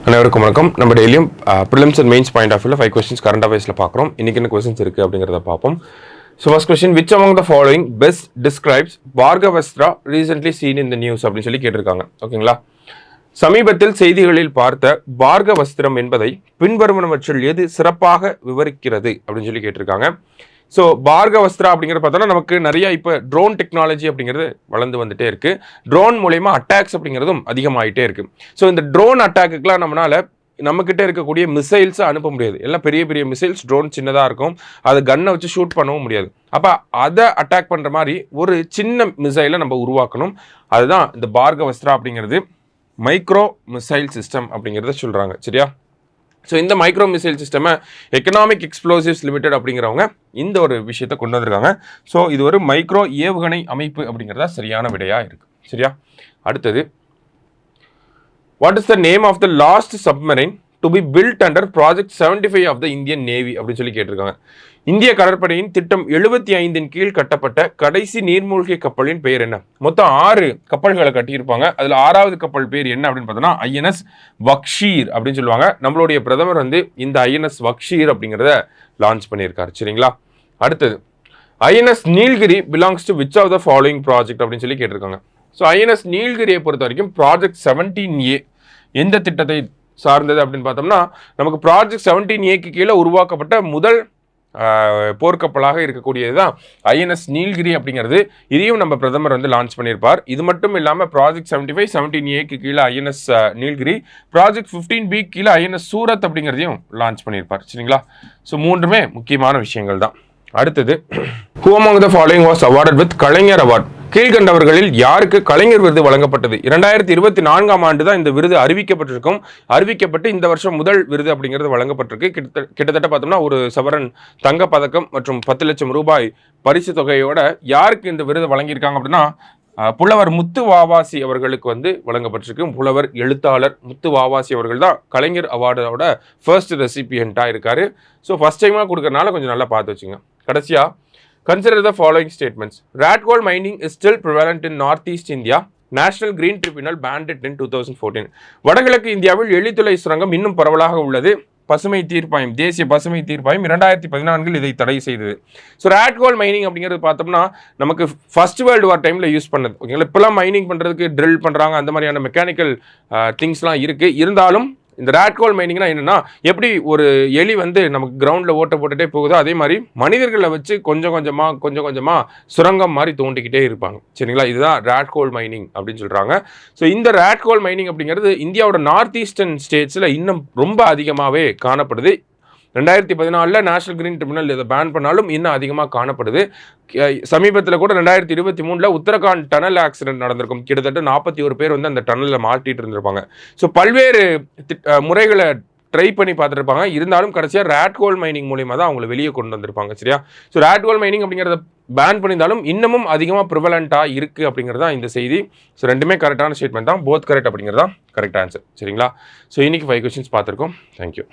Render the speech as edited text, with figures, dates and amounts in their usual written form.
அனைவருக்கும் வணக்கம். நம்ம டெய்லியும் prelims and mains point of வியூல 5 questions கரண்ட் அஃபேர்ஸ்ல பார்க்குறோம். இன்னைக்கு என்ன கொஸ்டின்ஸ் இருக்கு அப்படிங்கிறத பார்ப்போம். So first question, which among the following best describes Bhargavastra recently seen in the news அப்படின்னு சொல்லி கேட்டிருக்காங்க. ஓகேங்களா? சமீபத்தில் செய்திகளில் பார்த்த பார்கவஸ்திரம் என்பதை பின்வருவனவற்றில் எது சிறப்பாக விவரிக்கிறது அப்படின்னு சொல்லி கேட்டிருக்காங்க. ஸோ பார்கவஸ்திரா அப்படிங்கிறது பார்த்தோன்னா நமக்கு நிறைய இப்போ ட்ரோன் டெக்னாலஜி அப்படிங்கிறது வளர்ந்து வந்துட்டே இருக்கு. ட்ரோன் மூலயமா அட்டாக்ஸ் அப்படிங்கிறதும் அதிகமாகிட்டே இருக்கு. ஸோ இந்த ட்ரோன் அட்டாக்குக்கெலாம் நம்மக்கிட்ட இருக்கக்கூடிய மிசைல்ஸை அனுப்ப முடியாது. எல்லாம் பெரிய பெரிய மிசைல்ஸ், ட்ரோன் சின்னதாக இருக்கும், அதை கன்னை வச்சு ஷூட் பண்ணவும் முடியாது. அப்போ அதை அட்டாக் பண்ணுற மாதிரி ஒரு சின்ன மிசைலை நம்ம உருவாக்கணும். அதுதான் இந்த பார்கவஸ்திரா அப்படிங்கிறது மைக்ரோ மிசைல் சிஸ்டம் அப்படிங்கிறத சொல்கிறாங்க. சரியா? ஸோ இந்த மைக்ரோ மிசைல் சிஸ்டமை எக்கனாமிக் எக்ஸ்ப்ளோசிவ்ஸ் லிமிடெட் அப்படிங்கிறவங்க இந்த ஒரு விஷயத்தை கொண்டு வந்திருக்காங்க. ஸோ இது ஒரு மைக்ரோ ஏவுகணை அமைப்பு அப்படிங்கிறதா சரியான விடையாக இருக்குது. சரியா? அடுத்தது, what is the name of the last submarine to be built under project 75 of the Indian navy அப்படின்னு சொல்லி கேட்டிருக்காங்க. இந்திய கடற்படையின் திட்டம் 75 கீழ் கட்டப்பட்ட கடைசி நீர்மூழ்கி கப்பலின் பெயர் என்ன? மொத்தம் 6 கப்பல்களை கட்டியிருப்பாங்க. அதில் 6வது கப்பல் பேர் என்ன அப்படின்னு பார்த்தோன்னா ஐஎன்எஸ் வக்ஷீர் அப்படின்னு சொல்லுவாங்க. நம்மளுடைய பிரதமர் இந்த ஐஎன்எஸ் வக்ஷீர் அப்படிங்கிறத லான்ச் பண்ணியிருக்காரு. சரிங்களா? அடுத்தது, INS Nilgiri belongs to which of the following project அப்படின்னு சொல்லி கேட்டிருக்காங்க. ஸோ ஐஎன்எஸ் நீல்கிரியை பொறுத்த வரைக்கும் ப்ராஜெக்ட் 17A எந்த திட்டத்தை சார்ந்தது அப்படின்னு பார்த்தோம்னா நமக்கு ப்ராஜெக்ட் 17Aக்கு கீழே உருவாக்கப்பட்ட முதல் போர்க்கப்பலாக இருக்கக்கூடியது தான் ஐஎன்எஸ் நீல்கிரி அப்படிங்கிறது. இதையும் நம்ம பிரதமர் லான்ச் பண்ணியிருப்பார். இது மட்டும் இல்லாமல் ப்ராஜெக்ட் 75 17Aக்கு கீழே ஐஎன்எஸ் நீல்கிரி, ப்ராஜெக்ட் 15B கீழே ஐஎன்எஸ் சூரத் அப்படிங்கிறதையும் லான்ச் பண்ணியிருப்பார். சரிங்களா? ஸோ மூன்றுமே முக்கியமான விஷயங்கள் தான். அடுத்தது, who among the following was awarded with Kalaignar award? கீழ்கண்டவர்களில் யாருக்கு கலைஞர் விருது வழங்கப்பட்டது? 2024ஆம் ஆண்டு தான் இந்த விருது அறிவிக்கப்பட்டு இந்த வருஷம் முதல் விருது அப்படிங்கிறது வழங்கப்பட்டிருக்கு. கிட்டத்தட்ட பார்த்தோம்னா ஒரு சவரன் தங்க பதக்கம் மற்றும் 10 லட்சம் ரூபாய் பரிசு தொகையோட யாருக்கு இந்த விருது வழங்கியிருக்காங்க அப்படின்னா புலவர் முத்து வாவாசி அவர்களுக்கு வழங்கப்பட்டிருக்கு. புலவர் எழுத்தாளர் முத்து வாவாசி அவர்கள் தான் கலைஞர் அவார்டோட ஃபர்ஸ்ட் ரெசிபியண்டாக இருக்காரு. ஸோ ஃபர்ஸ்ட் டைமாக கொடுக்கறனால கொஞ்சம் நல்லா பார்த்து வச்சுங்க. கடைசியாக, consider the following statements. Rat coal mining is still prevalent in northeast India. National Green Tribunal banned it in 2014. வடகிழக்கு இந்தியாவில் எழித்துளை சுரங்கம் இன்னும் பரவலாக உள்ளது. பசுமை தீர்ப்பாயம், தேசிய பசுமை தீர்ப்பாயம் 2014 இதை தடை செய்தது. ஸோ ரேட் கோல் மைனிங் அப்படிங்கிறது பார்த்தோம்னா நமக்கு ஃபர்ஸ்ட் வேர்ல்டு வார் டைமில் யூஸ் பண்ணது. ஓகேங்களா? இப்போலாம் மைனிங் பண்ணுறதுக்கு ட்ரில் பண்ணுறாங்க, அந்த மாதிரியான மெக்கானிக்கல் திங்ஸ்லாம் இருக்குது. இருந்தாலும் இந்த ரேட் கோல் மைனிங்னா என்னென்னா, எப்படி ஒரு எலி நமக்கு கிரவுண்டில் ஓட்ட போட்டுகிட்டே போகுதோ அதே மாதிரி மனிதர்களை வச்சு கொஞ்சம் கொஞ்சமாக சுரங்கம் மாதிரி தோண்டிக்கிட்டே இருப்பாங்க. சரிங்களா? இதுதான் ரேட் கோல் மைனிங் அப்படின்னு சொல்கிறாங்க. ஸோ இந்த ரேட் கோல் மைனிங் அப்படிங்கிறது இந்தியாவோட நார்த் ஈஸ்டர்ன் ஸ்டேட்ஸில் இன்னும் ரொம்ப அதிகமாகவே காணப்படுது. 2014 நேஷனல் கிரீன் ட்ரிபியூனல் இதை பேன் பண்ணாலும் இன்னும் அதிகமாக காணப்படுது. சமீபத்தில் கூட 2023 உத்தரகாண்ட் டனல் ஆக்சிடென்ட் நடந்திருக்கும். கிட்டத்தட்ட 41 பேர் அந்த டனலில் மாட்டிட்டு இருந்திருப்பாங்க. ஸோ பல்வேறு முறைகளை ட்ரை பண்ணி பார்த்துருப்பாங்க. இருந்தாலும் கடைசியாக ரேட் கோல் மைனிங் மூலியமாக தான் அவங்களை வெளியே கொண்டு வந்திருப்பாங்க. சரியா? ஸோ ரேட் கோல் மைனிங் அப்படிங்கிறத பேன் பண்ணியிருந்தாலும் இன்னமும் அதிகமாக ப்ரிவலண்ட்டாக இருக்குது அப்படிங்கிறது தான் இந்த செய்தி. ஸோ ரெண்டுமே கரெக்டான ஸ்டேட்மெண்ட் தான். போத் கரெக்ட் அப்படிங்கிறது தான் கரெக்ட் ஆன்சர். சரிங்களா? ஸோ இன்னைக்கு 5 questions பார்த்துருக்கோம். தேங்க்யூ.